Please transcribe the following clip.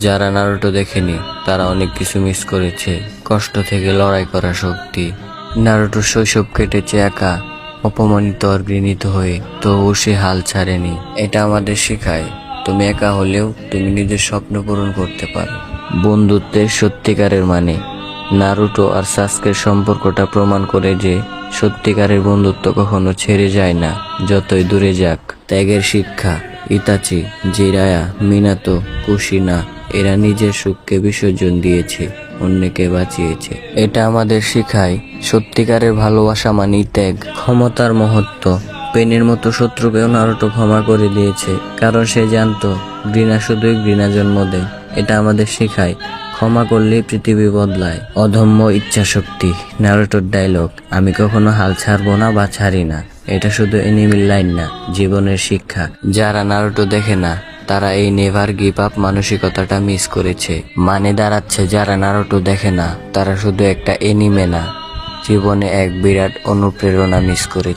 যারা নারুটো দেখেনি তারা অনেক কিছু মিস করেছে, কষ্ট থেকে লড়াই করা শক্তি। নারুটো শৈশব কেটেছে একা, অপমানিত আর ঘৃণিত হয়ে, তবুও সে হাল ছাড়েনি। এটা আমাদের শেখায় তুমি একা হলেও তুমি নিজের স্বপ্ন পূরণ করতে পারো। বন্ধুত্বের সত্যিকারের মানে নারুটো আর সাসকের সম্পর্কটা প্রমাণ করে যে সত্যিকারের বন্ধুত্ব কখনো ছেড়ে যায় না, যতই দূরে যাক। ত্যাগের শিক্ষা, ইতাচি, জিরায়া, মিনাতো, কুশিনা এরা নিজের সুখকে বিসর্জন দিয়েছে, অন্যকে বাঁচিয়েছে। এটা আমাদের শেখায় সত্যিকারের ভালোবাসা মানেই ত্যাগ, ক্ষমতার মহত্ব। পেনের মতো শত্রুকেও নারুটো ক্ষমা করে দিয়েছে, কারণ সে জানতো ঘৃণা শুধুই ঘৃণা জন্ম দেয়। এটা আমাদের শেখায় ক্ষমা করলেই পৃথিবী বদলায়। অদম্য ইচ্ছা শক্তি, নারুটোর ডায়লগ, আমি কখনো হাল ছাড়বো না বা ছাড়ি না, এটা শুধু এনিমির লাইন না, জীবনের শিক্ষা। যারা নারুটো দেখে না তারা এই নেভার গিভ আপ মানসিকতাটা মিস করেছে। মানে দাঁড়াচ্ছে যারা নারুটো দেখে না তারা শুধু একটা এনিমে না, জীবনে এক বিরাট অনুপ্রেরণা মিস করেছে।